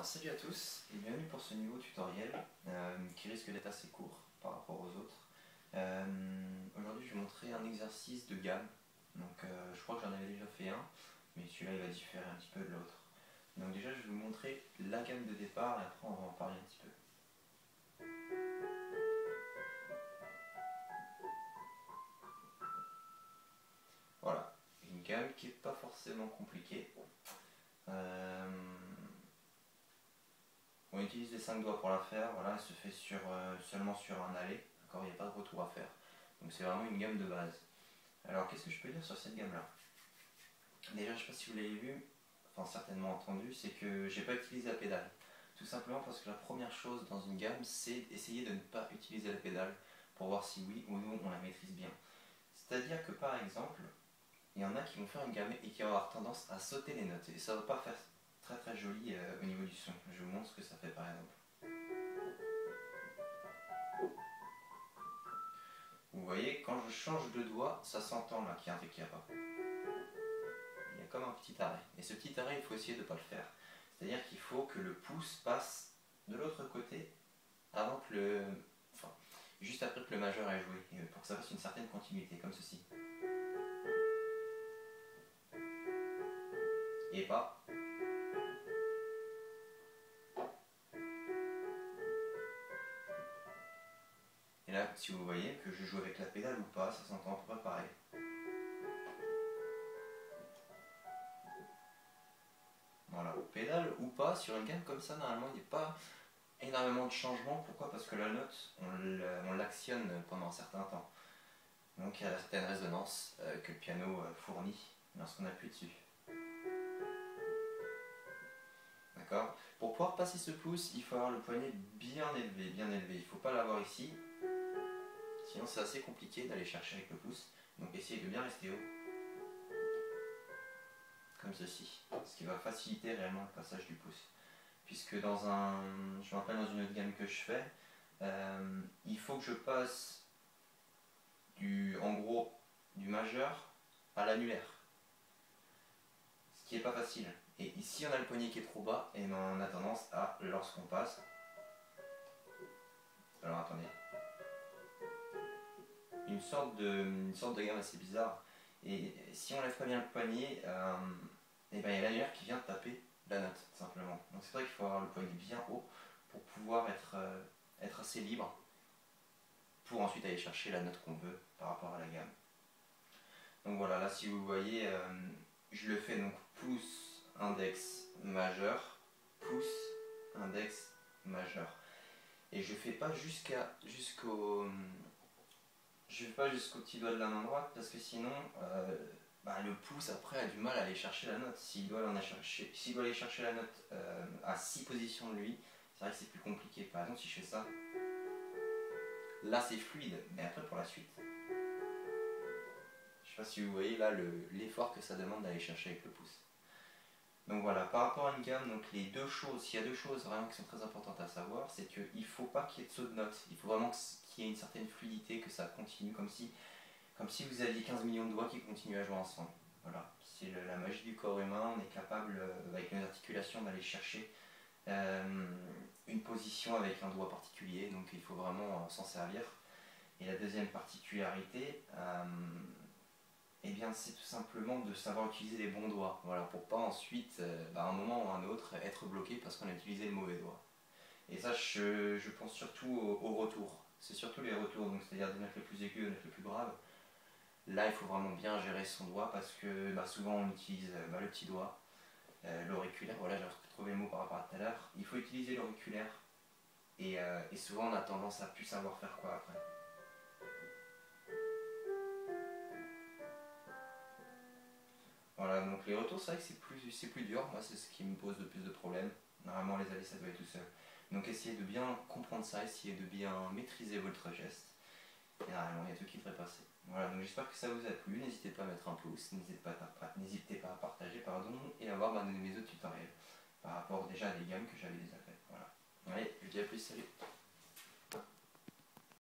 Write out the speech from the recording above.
Salut à tous et bienvenue pour ce nouveau tutoriel qui risque d'être assez court par rapport aux autres. Aujourd'hui je vais vous montrer un exercice de gamme. Donc je crois que j'en avais déjà fait un, mais celui-là il va différer un petit peu de l'autre. Donc déjà je vais vous montrer la gamme de départ et après on va en parler un petit peu. Voilà, une gamme qui n'est pas forcément compliquée. On utilise les 5 doigts pour la faire, voilà, elle se fait seulement sur un aller, d'accord, il n'y a pas de retour à faire. Donc c'est vraiment une gamme de base. Alors qu'est-ce que je peux dire sur cette gamme-là? Déjà, je ne sais pas si vous l'avez vu, enfin certainement entendu, c'est que j'ai pas utilisé la pédale. Tout simplement parce que la première chose dans une gamme, c'est essayer de ne pas utiliser la pédale pour voir si oui ou non on la maîtrise bien. C'est-à-dire que par exemple, il y en a qui vont faire une gamme et qui vont avoir tendance à sauter les notes. Et ça ne va pas faire très joli au niveau du son. Je vous montre ce que ça fait par exemple. Vous voyez, quand je change de doigt, ça s'entend là qu'il y a un truc qui va pas. Il y a comme un petit arrêt. Et ce petit arrêt, il faut essayer de ne pas le faire. C'est-à-dire qu'il faut que le pouce passe de l'autre côté avant que le... Enfin, juste après que le majeur ait joué. Et pour que ça fasse une certaine continuité, comme ceci. Et pas. Et là, si vous voyez que je joue avec la pédale ou pas, ça s'entend à peu près pareil. Voilà, pédale ou pas, sur une gamme comme ça, normalement, il n'y a pas énormément de changements. Pourquoi? Parce que la note, on l'actionne pendant un certain temps. Donc il y a certaines résonances que le piano fournit lorsqu'on appuie dessus. D'accord? Pour pouvoir passer ce pouce, il faut avoir le poignet bien élevé, bien élevé. Il ne faut pas l'avoir ici. Sinon c'est assez compliqué d'aller chercher avec le pouce. Donc essayez de bien rester haut. Comme ceci. Ce qui va faciliter réellement le passage du pouce. Puisque je me rappelle dans une autre gamme que je fais, il faut que je passe en gros du majeur à l'annulaire. Ce qui n'est pas facile. Et ici on a le poignet qui est trop bas et on a tendance à, lorsqu'on passe, alors attendez, une sorte de gamme assez bizarre. Et si on lève pas bien le poignet, et ben il y a l'annulaire qui vient taper la note, tout simplement. Donc c'est vrai qu'il faut avoir le poignet bien haut pour pouvoir être assez libre pour ensuite aller chercher la note qu'on veut par rapport à la gamme. Donc voilà, là si vous voyez, je le fais donc pouce, index, majeur, pouce, index, majeur. Et je fais pas jusqu'au petit doigt de la main droite parce que sinon le pouce après a du mal à aller chercher la note. S'il doit aller chercher la note à 6 positions de lui, c'est vrai que c'est plus compliqué. Par exemple si je fais ça, là c'est fluide, mais après pour la suite, je sais pas si vous voyez là l'effort que ça demande d'aller chercher avec le pouce. Donc voilà, par rapport à une gamme, donc s'il y a deux choses vraiment qui sont très importantes à savoir, c'est qu'il ne faut pas qu'il y ait de saut de notes. Il faut vraiment qu'il y ait une certaine fluidité, que ça continue comme si vous aviez 15 millions de doigts qui continuent à jouer ensemble. Voilà, c'est la magie du corps humain, on est capable avec nos articulations d'aller chercher une position avec un doigt particulier, donc il faut vraiment s'en servir. Et la deuxième particularité, eh bien, c'est tout simplement de savoir utiliser les bons doigts, voilà, pour pas ensuite, à un moment ou à un autre, être bloqué parce qu'on a utilisé le mauvais doigt. Et ça, je pense surtout au retour. C'est surtout les retours, donc c'est-à-dire des notes les plus aiguës, des notes les plus graves. Là, il faut vraiment bien gérer son doigt parce que souvent on utilise le petit doigt, l'auriculaire. Voilà, j'ai retrouvé le mot par rapport à tout à l'heure. Il faut utiliser l'auriculaire et souvent on a tendance à plus savoir faire quoi après. Voilà, donc les retours, c'est vrai que c'est plus dur. Moi, c'est ce qui me pose le plus de problèmes. Normalement, les allées, ça doit être tout seul. Donc, essayez de bien comprendre ça, essayez de bien maîtriser votre geste. Et normalement, il y a tout qui devrait passer. Voilà, donc j'espère que ça vous a plu. N'hésitez pas à mettre un pouce, n'hésitez pas à partager, et à voir mes autres tutoriels par rapport déjà à des gammes que j'avais déjà faites. Voilà. Allez, je vous dis à plus, salut.